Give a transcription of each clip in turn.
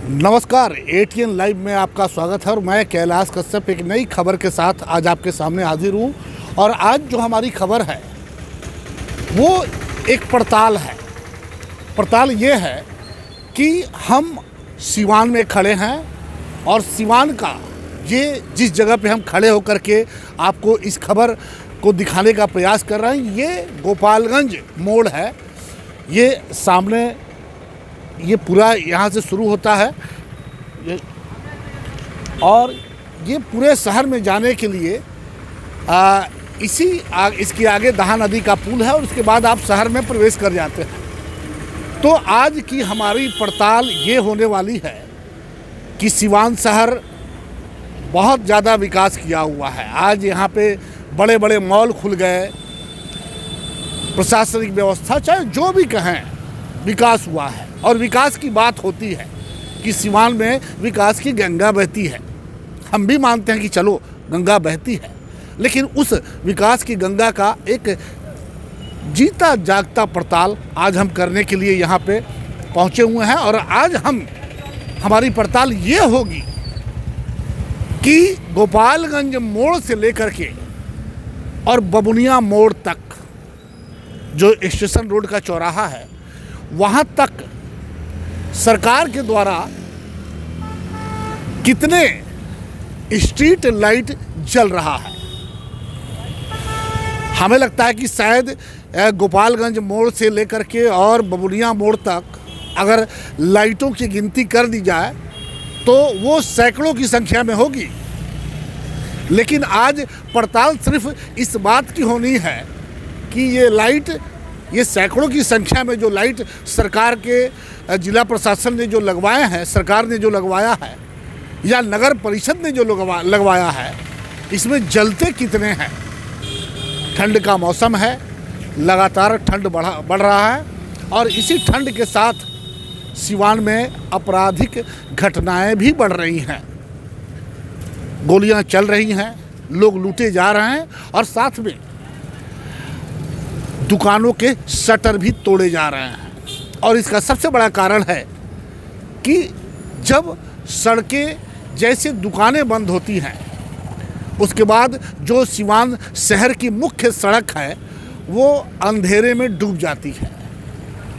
नमस्कार, ATN live में आपका स्वागत है और मैं कैलाश कश्यप एक नई खबर के साथ आज आपके सामने हाजिर हूँ। और आज जो हमारी खबर है वो एक पड़ताल है। पड़ताल ये है कि हम सिवान में खड़े हैं और सिवान का ये जिस जगह पे हम खड़े होकर के आपको इस खबर को दिखाने का प्रयास कर रहे हैं, ये गोपालगंज मोड़ है। ये सामने ये पूरा यहाँ से शुरू होता है और ये पूरे शहर में जाने के लिए इसके आगे दहा नदी का पुल है और उसके बाद आप शहर में प्रवेश कर जाते हैं। तो आज की हमारी पड़ताल ये होने वाली है कि सिवान शहर बहुत ज़्यादा विकास किया हुआ है। आज यहाँ पे बड़े बड़े मॉल खुल गए, प्रशासनिक व्यवस्था चाहे जो भी कहें विकास हुआ है। और विकास की बात होती है कि सिवान में विकास की गंगा बहती है। हम भी मानते हैं कि चलो गंगा बहती है, लेकिन उस विकास की गंगा का एक जीता जागता पड़ताल आज हम करने के लिए यहाँ पे पहुँचे हुए हैं। और आज हमारी पड़ताल ये होगी कि गोपालगंज मोड़ से लेकर के और बबुनिया मोड़ तक जो स्टेशन रोड का चौराहा है वहाँ तक सरकार के द्वारा कितने स्ट्रीट लाइट जल रहा है। हमें लगता है कि शायद गोपालगंज मोड़ से लेकर के और बबुनिया मोड़ तक अगर लाइटों की गिनती कर दी जाए तो वो सैकड़ों की संख्या में होगी। लेकिन आज पड़ताल सिर्फ इस बात की होनी है कि ये सैकड़ों की संख्या में जो लाइट सरकार के जिला प्रशासन ने जो लगवाए हैं, सरकार ने जो लगवाया है या नगर परिषद ने जो लगवाया है, इसमें जलते कितने हैं। ठंड का मौसम है, लगातार ठंड बढ़ रहा है और इसी ठंड के साथ सिवान में आपराधिक घटनाएं भी बढ़ रही हैं। गोलियां चल रही हैं, लोग लूटे जा रहे हैं और साथ में दुकानों के शटर भी तोड़े जा रहे हैं। और इसका सबसे बड़ा कारण है कि जब सड़कें जैसे दुकानें बंद होती हैं उसके बाद जो सिवान शहर की मुख्य सड़क है वो अंधेरे में डूब जाती है।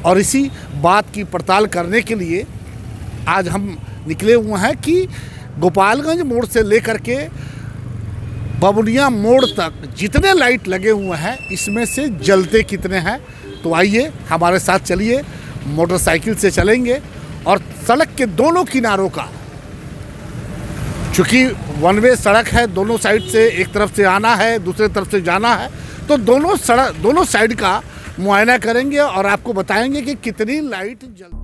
और इसी बात की पड़ताल करने के लिए आज हम निकले हुए हैं कि गोपालगंज मोड़ से लेकर के बबुनिया मोड़ तक जितने लाइट लगे हुए हैं इसमें से जलते कितने हैं। तो आइए हमारे साथ चलिए, मोटरसाइकिल से चलेंगे और सड़क के दोनों किनारों का, चूँकि वन वे सड़क है, दोनों साइड से एक तरफ से आना है दूसरे तरफ से जाना है, तो दोनों साइड का मुआयना करेंगे और आपको बताएंगे कि कितनी लाइट जल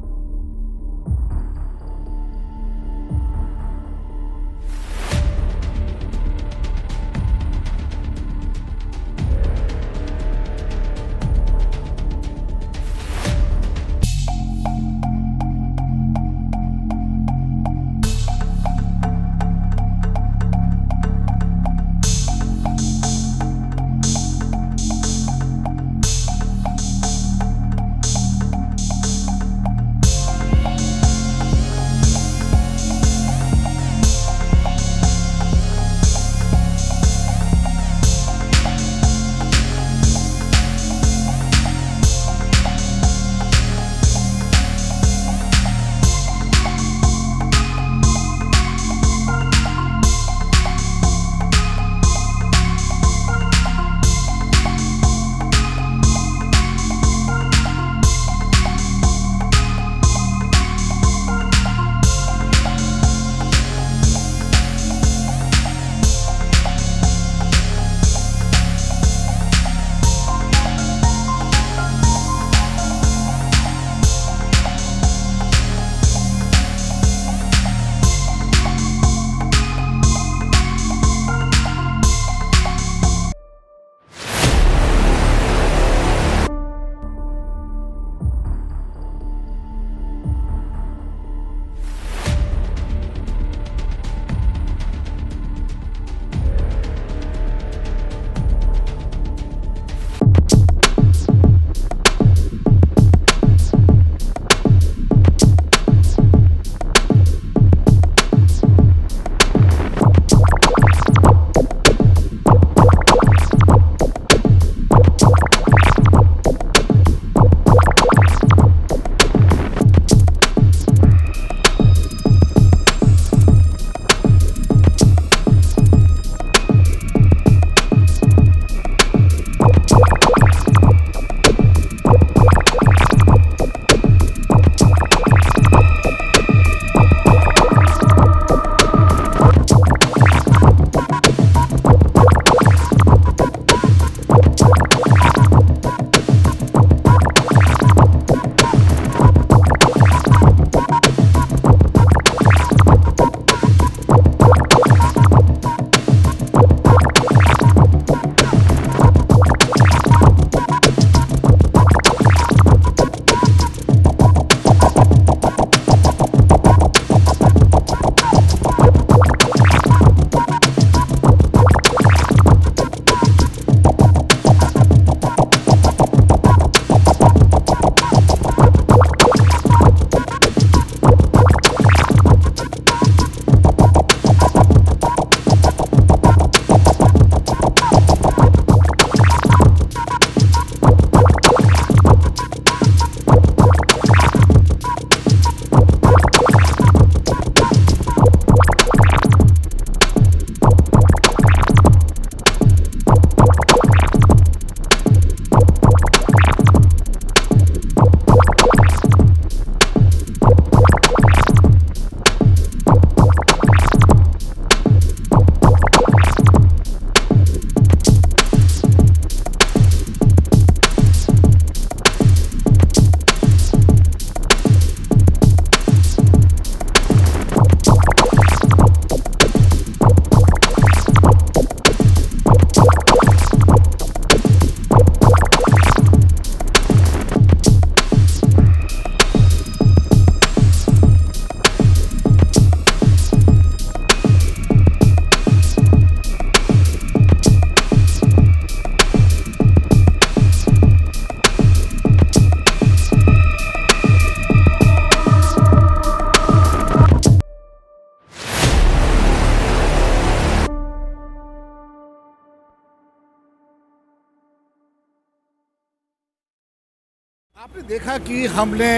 देखा कि हमने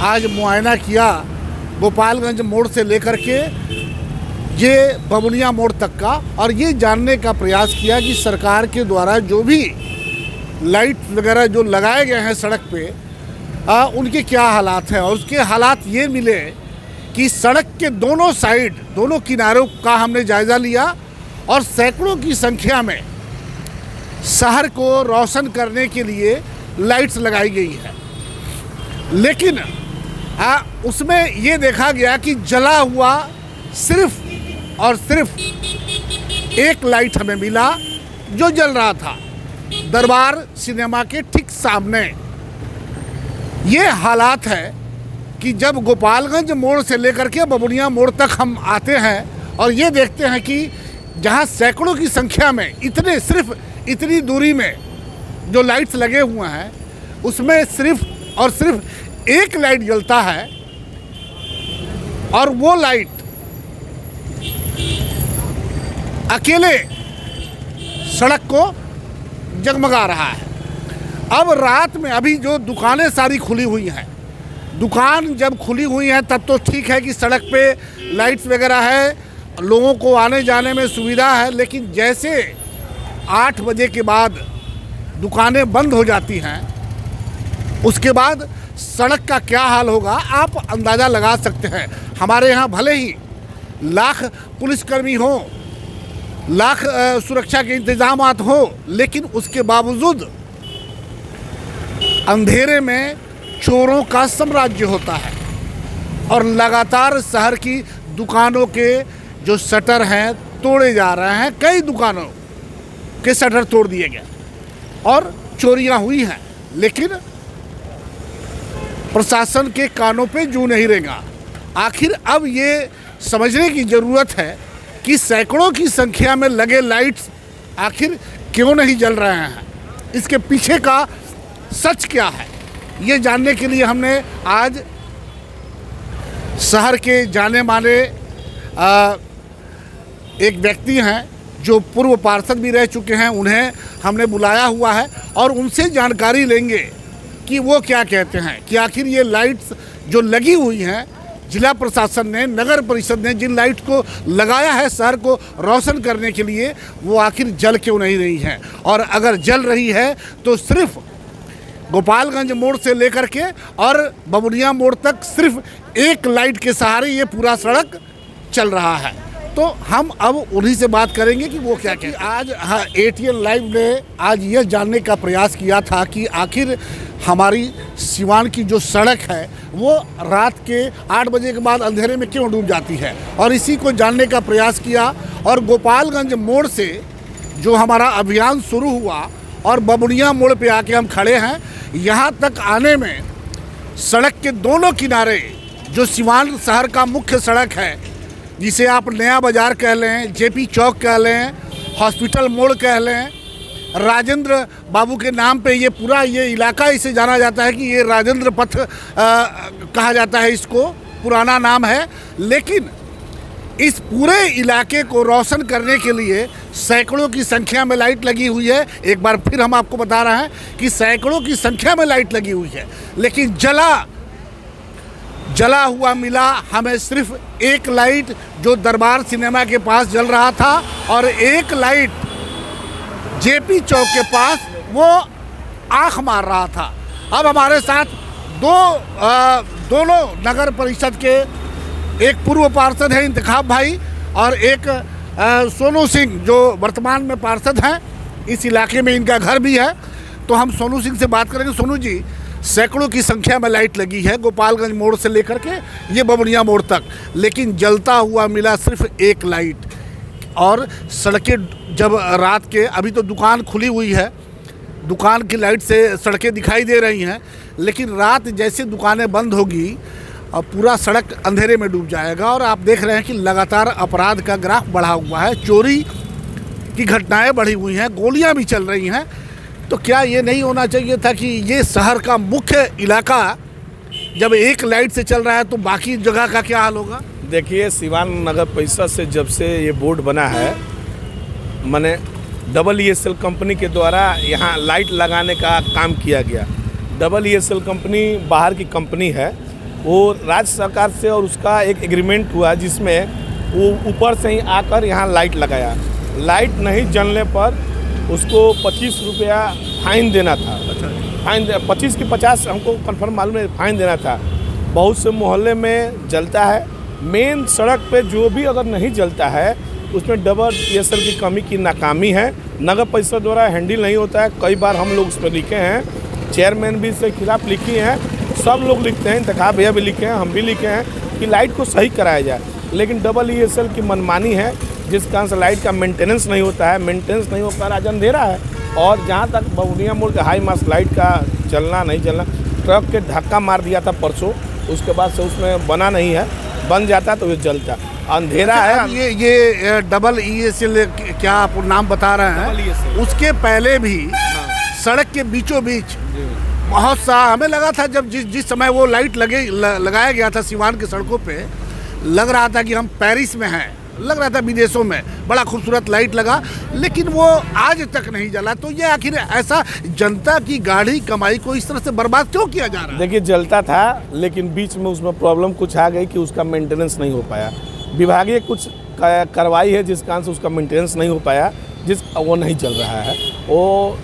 आज मुआयना किया गोपालगंज मोड़ से लेकर के ये बबुनिया मोड़ तक का, और ये जानने का प्रयास किया कि सरकार के द्वारा जो भी लाइट वगैरह जो लगाए गए हैं सड़क पे उनके क्या हालात हैं। और उसके हालात ये मिले कि सड़क के दोनों साइड, दोनों किनारों का हमने जायज़ा लिया और सैकड़ों की संख्या में शहर को रोशन करने के लिए लाइट्स लगाई गई है। लेकिन उसमें ये देखा गया कि जला हुआ सिर्फ और सिर्फ एक लाइट हमें मिला जो जल रहा था दरबार सिनेमा के ठीक सामने। ये हालात है कि जब गोपालगंज मोड़ से लेकर के बबुनिया मोड़ तक हम आते हैं और ये देखते हैं कि जहाँ सैकड़ों की संख्या में सिर्फ इतनी दूरी में जो लाइट्स लगे हुए हैं उसमें सिर्फ और सिर्फ एक लाइट जलता है, और वो लाइट अकेले सड़क को जगमगा रहा है। अब रात में अभी जो दुकानें सारी खुली हुई हैं, दुकान जब खुली हुई हैं तब तो ठीक है कि सड़क पे लाइट्स वगैरह है, लोगों को आने जाने में सुविधा है। लेकिन जैसे 8 बजे के बाद दुकानें बंद हो जाती हैं, उसके बाद सड़क का क्या हाल होगा आप अंदाज़ा लगा सकते हैं। हमारे यहाँ भले ही लाख पुलिसकर्मी हों, लाख सुरक्षा के इंतजामात हो, लेकिन उसके बावजूद अंधेरे में चोरों का साम्राज्य होता है। और लगातार शहर की दुकानों के जो शटर हैं तोड़े जा रहे हैं, कई दुकानों के शटर तोड़ दिए गए और चोरियां हुई हैं। लेकिन प्रशासन के कानों पे जू नहीं रहेगा। आखिर अब ये समझने की ज़रूरत है कि सैकड़ों की संख्या में लगे लाइट्स आखिर क्यों नहीं जल रहे हैं, इसके पीछे का सच क्या है, ये जानने के लिए हमने आज शहर के जाने माने एक व्यक्ति हैं जो पूर्व पार्षद भी रह चुके हैं, उन्हें हमने बुलाया हुआ है और उनसे जानकारी लेंगे कि वो क्या कहते हैं कि आखिर ये लाइट्स जो लगी हुई हैं, जिला प्रशासन ने, नगर परिषद ने जिन लाइट को लगाया है शहर को रोशन करने के लिए, वो आखिर जल क्यों नहीं रही हैं। और अगर जल रही है तो सिर्फ गोपालगंज मोड़ से लेकर के और बबुनिया मोड़ तक सिर्फ एक लाइट के सहारे ये पूरा सड़क चल रहा है। तो हम अब उन्हीं से बात करेंगे कि वो क्या कहते हैं। आज ATN लाइव ने आज यह जानने का प्रयास किया था कि आखिर हमारी सिवान की जो सड़क है वो रात के 8 बजे के बाद अंधेरे में क्यों डूब जाती है, और इसी को जानने का प्रयास किया। और गोपालगंज मोड़ से जो हमारा अभियान शुरू हुआ और बबुनिया मोड़ पे आके हम खड़े हैं, यहाँ तक आने में सड़क के दोनों किनारे जो सिवान शहर का मुख्य सड़क है, जिसे आप नया बाज़ार कह लें, JP चौक कह लें, हॉस्पिटल मोड़ कह लें, राजेंद्र बाबू के नाम पे ये पूरा ये इलाका इसे जाना जाता है कि ये राजेंद्र पथ कहा जाता है, इसको पुराना नाम है। लेकिन इस पूरे इलाके को रोशन करने के लिए सैकड़ों की संख्या में लाइट लगी हुई है। एक बार फिर हम आपको बता रहे हैं कि सैकड़ों की संख्या में लाइट लगी हुई है, लेकिन जला हुआ मिला हमें सिर्फ एक लाइट जो दरबार सिनेमा के पास जल रहा था, और एक लाइट JP चौक के पास वो आँख मार रहा था। अब हमारे साथ दोनों नगर परिषद के, एक पूर्व पार्षद हैं इंतखाब भाई और एक सोनू सिंह जो वर्तमान में पार्षद हैं, इस इलाके में इनका घर भी है। तो हम सोनू सिंह से बात करेंगे। सोनू जी, सैकड़ों की संख्या में लाइट लगी है गोपालगंज मोड़ से लेकर के ये बबुनिया मोड़ तक, लेकिन जलता हुआ मिला सिर्फ एक लाइट। और सड़कें जब रात के, अभी तो दुकान खुली हुई है, दुकान की लाइट से सड़कें दिखाई दे रही हैं, लेकिन रात जैसे दुकानें बंद होगी और पूरा सड़क अंधेरे में डूब जाएगा। और आप देख रहे हैं कि लगातार अपराध का ग्राफ बढ़ा हुआ है, चोरी की घटनाएं बढ़ी हुई हैं, गोलियां भी चल रही हैं। तो क्या ये नहीं होना चाहिए था कि ये शहर का मुख्य इलाका जब एक लाइट से चल रहा है तो बाकी जगह का क्या हाल होगा? देखिए, सिवान नगर परिषद से जब से ये बोर्ड बना है, मैंने EESL कंपनी के द्वारा यहाँ लाइट लगाने का काम किया गया। डबल ESL कंपनी बाहर की कंपनी है, वो राज्य सरकार से और उसका एक एग्रीमेंट हुआ जिसमें वो ऊपर से ही आकर यहाँ लाइट लगाया। लाइट नहीं जलने पर उसको 25 रुपया फाइन देना था। फाइन 25 की 50 हमको कंफर्म मालूम है, फाइन देना था। बहुत से मोहल्ले में जलता है, मेन सड़क पे जो भी अगर नहीं जलता है उसमें डबल ESL की कमी की नाकामी है। नगर परिषद द्वारा हैंडल नहीं होता है। कई बार हम लोग उस पर लिखे हैं, चेयरमैन भी इसके खिलाफ लिखी हैं, सब लोग लिखते हैं, इंतखाब भैया भी लिखे हैं, हम भी लिखे हैं कि लाइट को सही कराया जाए। लेकिन डबल ESL की मनमानी है, जिस कारण से लाइट का मेंटेनेंस नहीं होता है। मेंटेनेंस नहीं होकर आज अंधेरा है। और जहाँ तक बबुनिया मोड़ के हाई मास लाइट का चलना नहीं चलना, ट्रक के धक्का मार दिया था परसों, उसके बाद से उसमें बना नहीं है, बन जाता तो ये जलता। अंधेरा है। ये डबल ESL क्या आप नाम बता रहे हैं, डबल ESL। उसके पहले भी सड़क के बीचों बीच बहुत सा हमें लगा था, जब जिस समय वो लाइट लगाया गया था सिवान की सड़कों पे, लग रहा था कि हम पेरिस में हैं, लग रहा था विदेशों में, बड़ा खूबसूरत लाइट लगा, लेकिन वो आज तक नहीं जला। तो ये आखिर ऐसा जनता की गाढ़ी कमाई को इस तरह से बर्बाद क्यों किया जा रहा है? देखिए, जलता था लेकिन बीच में उसमें प्रॉब्लम कुछ आ गई कि उसका मेंटेनेंस नहीं हो पाया। विभागीय कुछ कार्रवाई है जिस कारण से उसका मेंटेनेंस नहीं हो पाया, वो नहीं चल रहा है। वो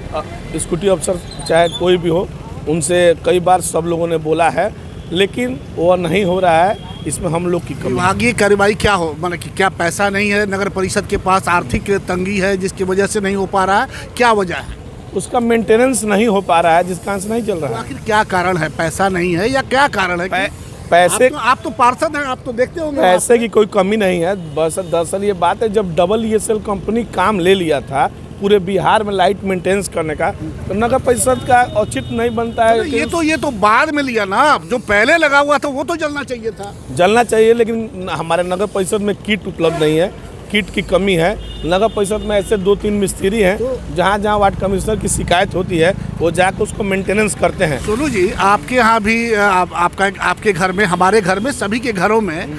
स्कूटी अफसर चाहे कोई भी हो, उनसे कई बार सब लोगों ने बोला है, लेकिन वो नहीं हो रहा है। इसमें हम लोग की विभागीय कार्रवाई क्या हो, मतलब कि क्या पैसा नहीं है नगर परिषद के पास, आर्थिक तंगी है जिसकी वजह से नहीं हो पा रहा है, क्या वजह है? उसका मेंटेनेंस नहीं हो पा रहा है जिस कारण से नहीं चल रहा है। आखिर क्या कारण है? पैसा नहीं है या क्या कारण है? पैसे आप तो पार्षद हैं, आप तो देखते होंगे। पैसे की कोई कमी नहीं है। बस दरअसल ये बात है, जब डबल ESL कंपनी काम ले लिया था पूरे बिहार में लाइट मेंटेनेंस करने का, तो नगर परिषद का औचित नहीं बनता है। ये तो बाद में लिया ना, जो पहले लगा हुआ था वो तो जलना चाहिए था। जलना चाहिए, लेकिन हमारे नगर परिषद में किट उपलब्ध नहीं है, किट की कमी है। नगर परिषद में ऐसे 2-3 मिस्त्री हैं, जहाँ वार्ड कमिश्नर की शिकायत होती है वो जाकर उसको मेंटेनेंस करते हैं। सोनू जी, आपके यहाँ भी आपके घर में, हमारे घर में, सभी के घरों में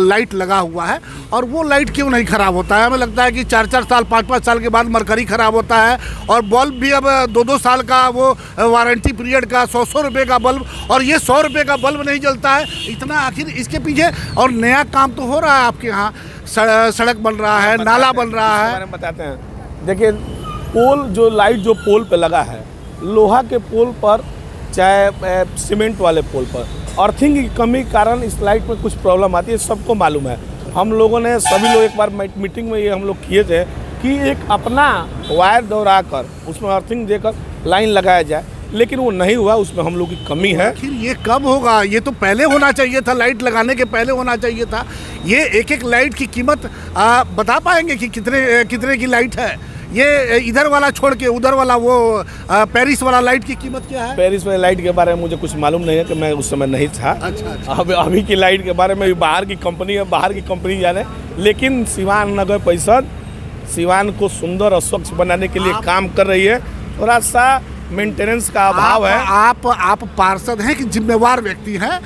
लाइट लगा हुआ है, और वो लाइट क्यों नहीं खराब होता है? हमें लगता है कि 4-4 साल 5-5 साल के बाद मरकरी खराब होता है, और बल्ब भी अब 2-2 साल का वो वारंटी पीरियड का 100 रुपये का बल्ब, और ये 100 रुपये का बल्ब नहीं जलता है इतना। आखिर इसके पीछे और नया काम तो हो रहा है आपके यहाँ, सड़क बन रहा है, नाला बन रहा है। बताते हैं, देखिए पोल, जो लाइट जो पोल पे लगा है, लोहा के पोल पर चाहे सीमेंट वाले पोल पर, अर्थिंग की कमी के कारण इस लाइट में कुछ प्रॉब्लम आती है, सबको मालूम है। हम लोगों ने सभी लोग एक बार मीटिंग में ये हम लोग किए थे कि एक अपना वायर दौड़ा कर उसमें अर्थिंग देकर लाइन लगाया जाए, लेकिन वो नहीं हुआ, उसमें हम लोग की कमी है। आखिर ये कब होगा? ये तो पहले होना चाहिए था, लाइट लगाने के पहले होना चाहिए था। ये एक लाइट की कीमत बता पाएंगे कि कितने की लाइट है? ये इधर वाला छोड़ के उधर वाला वो पेरिस वाला लाइट की कीमत क्या है? पेरिस वाली लाइट के बारे में मुझे कुछ मालूम नहीं है कि मैं उस समय नहीं था। अच्छा। अभी की लाइट के बारे में बाहर की कंपनी है, बाहर की कंपनी जाने। लेकिन सिवान नगर परिषद सिवान को सुंदर और स्वच्छ बनाने के लिए काम कर रही है। थोड़ा सा मेंटेनेंस का अभाव है। आप पार्षद हैं कि जिम्मेवार व्यक्ति हैं,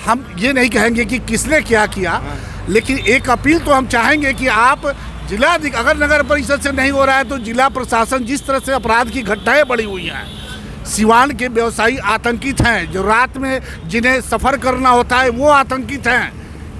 हम ये नहीं कहेंगे कि किसने क्या किया, लेकिन एक अपील तो हम चाहेंगे कि आप अगर नगर परिषद से नहीं हो रहा है तो जिला प्रशासन, जिस तरह से अपराध की घटनाएं बढ़ी हुई हैं, सिवान के व्यवसायी आतंकित हैं, जो रात में जिन्हें सफ़र करना होता है वो आतंकित हैं।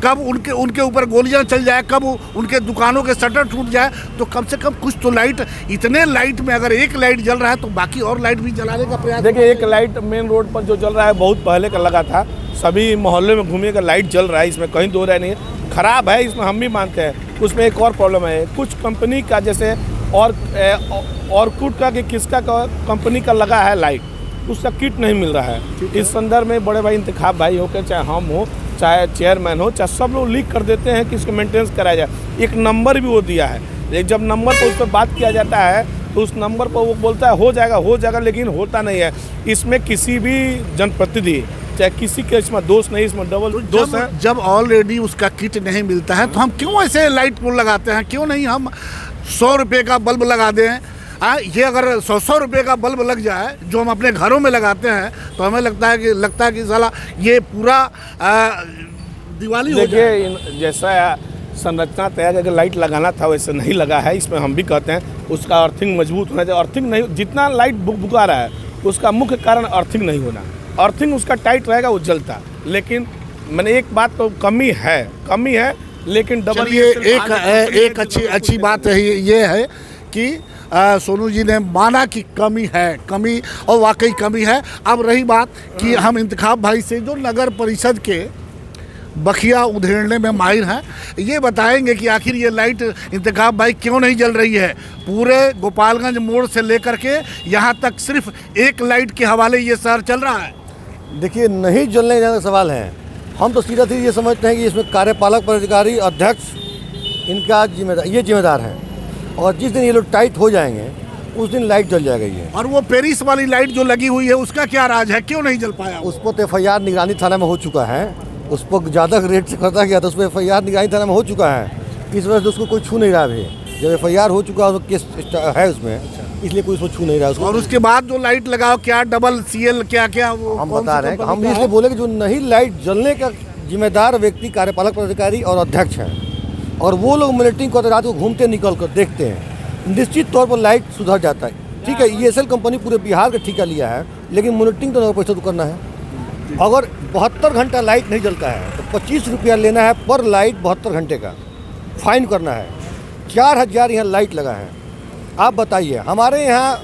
कब उनके ऊपर गोलियां चल जाए, कब उनके दुकानों के शटर टूट जाए, तो कम से कम कुछ तो लाइट, इतने लाइट में अगर एक लाइट जल रहा है तो बाकी और लाइट भी जलाने का प्रयास। देखिए, एक लाइट मेन रोड पर जो जल रहा है बहुत पहले का लगा था, सभी मोहल्ले में घूमिएगा लाइट जल रहा है, इसमें कहीं दो राय नहीं है। ख़राब है, इसमें हम भी मानते हैं। उसमें एक और प्रॉब्लम है, कुछ कंपनी का जैसे और कुट का कि किसका कंपनी का लगा है लाइट, उसका किट नहीं मिल रहा है। इस संदर्भ में बड़े भाई इंतखाब भाई हो के, चाहे हम हो, चाहे चेयरमैन हो, चाहे सब लोग लीक कर देते हैं कि इसको मेंटेनेंस कराया जाए। एक नंबर भी वो दिया है, जब नंबर पर उस पर बात किया जाता है तो उस नंबर पर वो बोलता है हो जाएगा, लेकिन होता नहीं है। इसमें किसी भी जनप्रतिनिधि, चाहे किसी के इसमें दोष नहीं, इसमें डबल दोष है। जब ऑलरेडी उसका किट नहीं मिलता है तो हम क्यों ऐसे लाइट को लगाते हैं? क्यों नहीं हम 100 रुपये का बल्ब लगा दें? ये अगर 100 रुपये का बल्ब लग जाए जो हम अपने घरों में लगाते हैं, तो हमें लगता है कि साला ये पूरा दिवाली हो जाए। देखिए, जैसा संरचना तैयार करके लाइट लगाना था वैसे नहीं लगा है। इसमें हम भी कहते हैं उसका अर्थिंग मजबूत होना चाहिए। अर्थिंग नहीं, जितना लाइट बुका रहा है उसका मुख्य कारण अर्थिंग नहीं होना। अर्थिंग उसका टाइट रहेगा, वो जलता। लेकिन मैंने एक बात तो कमी है, लेकिन डबल चलिए एक अच्छी बात है ये है कि सोनू जी ने माना कि कमी और वाकई कमी है। अब रही बात कि हम इंतखाब भाई से जो नगर परिषद के बखिया उधेड़ने में माहिर हैं, ये बताएंगे कि आखिर ये लाइट इंतखाब भाई क्यों नहीं जल रही है। पूरे गोपालगंज मोड़ से लेकर के यहाँ तक सिर्फ एक लाइट के हवाले ये शहर चल रहा है। देखिए, नहीं जलने का सवाल है। हम तो सीधा ये समझते हैं कि इसमें कार्यपालक पदाधिकारी, अध्यक्ष इनका जिम्मेदार है, और जिस दिन ये लोग टाइट हो जाएंगे उस दिन लाइट जल जाएगी ये। और वो पेरिस वाली लाइट जो लगी हुई है उसका क्या राज है, क्यों नहीं जल पाया? उस पर FIR निगरानी थाना में हो चुका है। उस पर ज़्यादा रेट से करता गया तो उस पर FIR निगरानी थाना में हो चुका है। इस वजह से उसको कोई छू नहीं रहा अभी। जब FIR हो चुका है, केस है उसमें, इसलिए कोई उसको छू नहीं रहा उसको। और उसके बाद जो लाइट लगाओ, क्या डबल CL क्या वो हम बता रहे हैं, हम इसलिए बोले कि जो नहीं लाइट जलने का जिम्मेदार व्यक्ति कार्यपालक पदाधिकारी और अध्यक्ष हैं, और वो लोग मॉनिटरिंग करते, रात को घूमते निकल कर देखते हैं, निश्चित तौर पर लाइट सुधर जाता है। ठीक है, ESL कंपनी पूरे बिहार का ठेका लिया है, लेकिन मॉनिटरिंग तो नगर परिषद को करना है। अगर 72 घंटा लाइट नहीं जलता है तो 25 रुपया लेना है पर लाइट, 72 घंटे का फाइन करना है। 4000 यहाँ लाइट लगा है। आप बताइए, हमारे यहाँ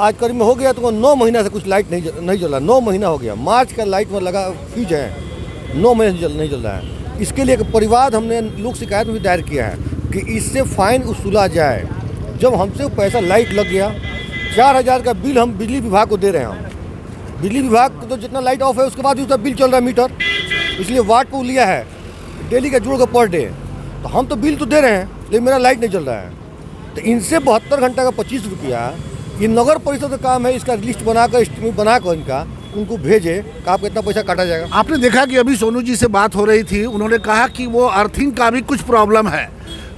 आज करीब में हो गया तो 9 महीना से कुछ लाइट नहीं जला। 9 महीना हो गया, मार्च का लाइट में लगा फ्यूज है, 9 महीने से नहीं जल रहा है। इसके लिए एक परिवाद हमने लोक शिकायत में भी दायर किया है कि इससे फाइन वसूला जाए। जब हमसे पैसा लाइट लग गया, 4000 का बिल हम बिजली विभाग को दे रहे हैं। बिजली विभाग को तो जितना लाइट ऑफ है उसके बाद भी उसका बिल चल रहा है मीटर, इसलिए वाट को लिया है डेली का जोड़ का पर डे। तो हम तो बिल तो दे रहे हैं, लेकिन मेरा लाइट नहीं चल रहा है। तो इनसे 72 घंटा का 25 रुपया, ये नगर परिषद का काम है। इसका लिस्ट बनाकर, एस्टिमेट बनाकर इनका उनको भेजे कि आपको इतना पैसा काटा जाएगा। आपने देखा कि अभी सोनू जी से बात हो रही थी, उन्होंने कहा कि वो अर्थिंग का भी कुछ प्रॉब्लम है,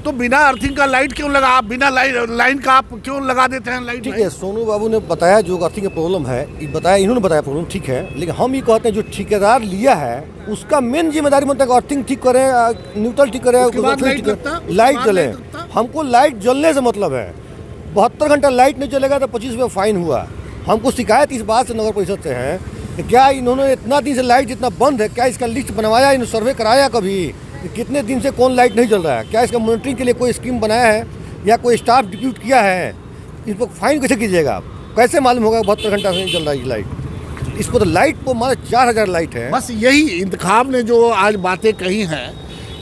तो बिना अर्थिंग का लाइट क्यों लगा, आप बिना लाइन का आप क्यों लगा देते हैं लाइट? ठीक है, सोनू बाबू ने बताया जो अर्थिंग का प्रॉब्लम है, इन्होंने बताया प्रॉब्लम, ठीक है। लेकिन हम ये कहते हैं जो ठेकेदार लिया है उसका मेन जिम्मेदारी बनता है कि अर्थिंग ठीक करे, न्यूट्रल ठीक करे, लाइट जले। हमको लाइट जलने से मतलब है। 72 घंटा लाइट नहीं चलेगा तो 25 रुपये फाइन हुआ। हमको शिकायत इस बात से नगर परिषद से है कि क्या इन्होंने इतना दिन से लाइट इतना बंद है, क्या इसका लिस्ट बनवाया, इन्होंने सर्वे कराया कभी कितने दिन से कौन लाइट नहीं जल रहा है? क्या इसका मॉनिटरिंग के लिए कोई स्कीम बनाया है या कोई स्टाफ डिप्यूट किया है? इस पर फाइन कैसे कीजिएगा आप? कैसे मालूम होगा 72 घंटा से नहीं चल रहा है लाइट? इस पर तो लाइट को मात्र 4000 लाइट है। बस यही इंतखाब ने जो आज बातें कही हैं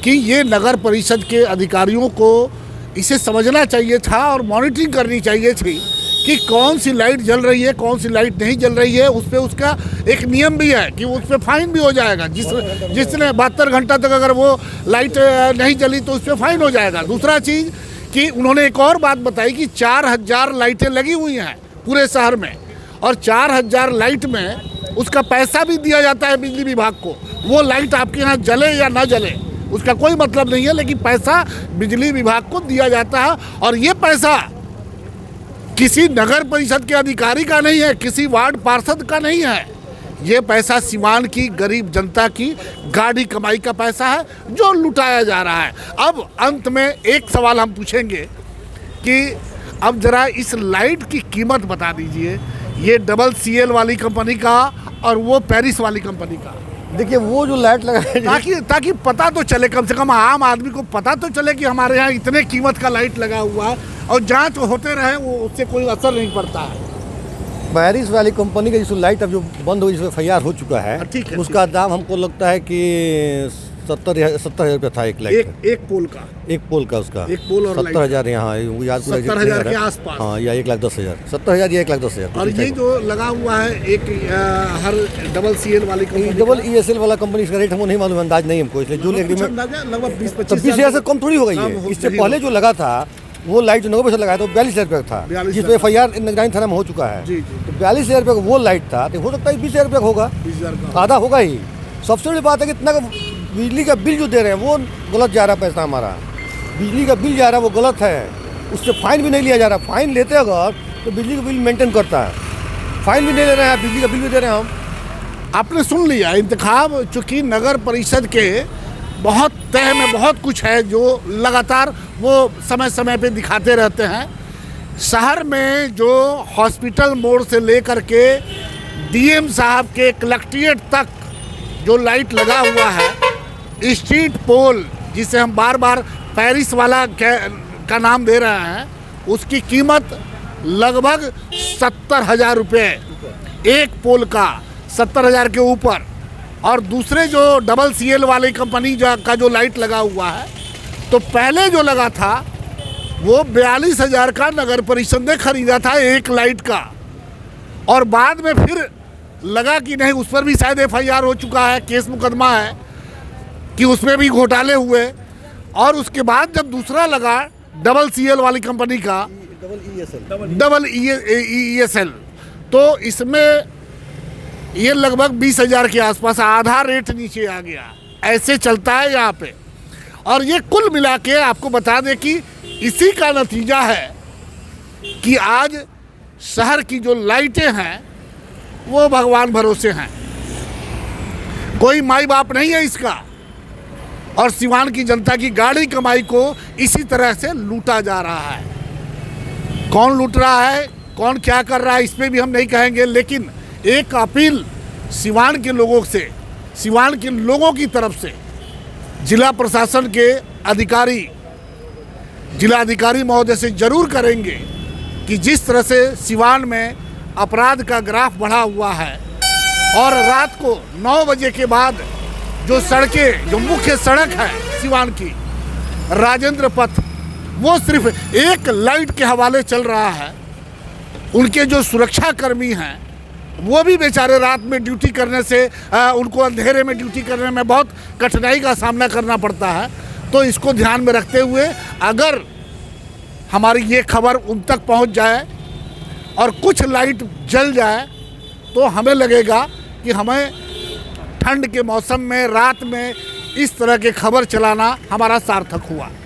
कि ये नगर परिषद के अधिकारियों को इसे समझना चाहिए था और मॉनिटरिंग करनी चाहिए थी कि कौन सी लाइट जल रही है, कौन सी लाइट नहीं जल रही है। उस पर उसका एक नियम भी है कि उस पर फाइन भी हो जाएगा। जिसने 72 घंटा तक अगर वो लाइट नहीं जली तो उस पर फाइन हो जाएगा। दूसरा चीज़ कि उन्होंने एक और बात बताई कि 4000 लाइटें लगी हुई हैं पूरे शहर में, और 4000 लाइट में उसका पैसा भी दिया जाता है बिजली विभाग को। वो लाइट आपके यहाँ जले या ना जले उसका कोई मतलब नहीं है, लेकिन पैसा बिजली विभाग को दिया जाता है। और ये पैसा किसी नगर परिषद के अधिकारी का नहीं है, किसी वार्ड पार्षद का नहीं है। ये पैसा सीवान की गरीब जनता की गाढ़ी कमाई का पैसा है जो लुटाया जा रहा है। अब अंत में एक सवाल हम पूछेंगे कि अब जरा इस लाइट की कीमत बता दीजिए, ये डबल CL वाली कंपनी का और वो पेरिस वाली कंपनी का। देखिए, वो जो लाइट लगा है ताकि पता तो चले, कम से कम आम आदमी को पता तो चले कि हमारे यहाँ इतने कीमत का लाइट लगा हुआ है, और जांच होते रहे, वो उससे कोई असर नहीं पड़ता है। पेरिस वाली कंपनी का जिसको लाइट अब जो बंद हुई, जिसमें FIR हो चुका है, उसका दाम हमको लगता है कि 70,000 रुपया था एक लाइट, एक पोल का, उसका एक पोल और 70,000 यहाँ याद 70,000 के आसपास। हाँ, या 1,10,000, 70,000 या 1,10,000। और ये जो लगा हुआ है एक हर डबल CL वाली कंपनी, डबल ESL वाला कंपनी, इसका रेट हमको नहीं मालूम, अंदाज नहीं हमको, इसलिए जो एग्रीमेंट लगभग 20,000 से कम थोड़ी हो गई है। इससे पहले जो लगा था वो लाइट जो नगर परिषद लगाया था 42,000 रुपये का था, जिस पे FIR निगरानी थाना में हो चुका है। तो 42,000 रुपये का वो लाइट था, तो हो सकता है 20,000 रुपये का होगा, आधा होगा ही। सबसे बड़ी बात है कि इतना बिजली का बिल जो दे रहे हैं वो गलत जा रहा है पैसा हमारा। बिजली का बिल जा रहा है वो गलत है, उससे फाइन भी नहीं लिया जा रहा। फाइन लेते अगर तो बिजली का बिल मेंटेन करता है, फाइन भी नहीं ले रहे हैं, बिजली का बिल भी दे रहे हैं हम। आपने सुन लिया, इंतखाब चूँकि नगर परिषद के बहुत तह में बहुत कुछ है जो लगातार वो समय समय पे दिखाते रहते हैं। शहर में जो हॉस्पिटल मोड़ से लेकर के डीएम साहब के कलेक्ट्रेट तक जो लाइट लगा हुआ है, स्ट्रीट पोल जिसे हम बार बार पेरिस वाला का नाम दे रहे हैं, उसकी कीमत लगभग 70,000 रुपये एक पोल का, 70,000 के ऊपर। और दूसरे जो डबल CL वाली कंपनी का जो लाइट लगा हुआ है, तो पहले जो लगा था वो 42,000 का नगर परिषद ने खरीदा था एक लाइट का, और बाद में फिर लगा कि नहीं, उस पर भी शायद FIR हो चुका है, केस मुकदमा है कि उसमें भी घोटाले हुए। और उसके बाद जब दूसरा लगा डबल CL वाली कंपनी का, डबल ESL, तो इसमें ये लगभग 20,000 के आसपास, आधा रेट नीचे आ गया। ऐसे चलता है यहाँ पे। और ये कुल मिला के आपको बता दें कि इसी का नतीजा है कि आज शहर की जो लाइटें हैं वो भगवान भरोसे हैं, कोई माई बाप नहीं है इसका। और सिवान की जनता की गाड़ी कमाई को इसी तरह से लूटा जा रहा है। कौन लूट रहा है, कौन क्या कर रहा है, इस पर भी हम नहीं कहेंगे, लेकिन एक अपील सिवान के लोगों से, सिवान के लोगों की तरफ से जिला प्रशासन के अधिकारी, जिलाधिकारी महोदय से ज़रूर करेंगे कि जिस तरह से सिवान में अपराध का ग्राफ बढ़ा हुआ है और रात को 9 बजे के बाद जो सड़कें, जो मुख्य सड़क है सिवान की, राजेंद्र पथ, वो सिर्फ एक लाइट के हवाले चल रहा है। उनके जो सुरक्षा कर्मी हैं वो भी बेचारे रात में ड्यूटी करने से, उनको अंधेरे में ड्यूटी करने में बहुत कठिनाई का सामना करना पड़ता है। तो इसको ध्यान में रखते हुए अगर हमारी ये खबर उन तक पहुंच जाए और कुछ लाइट जल जाए, तो हमें लगेगा कि हमें ठंड के मौसम में रात में इस तरह के खबर चलाना हमारा सार्थक हुआ।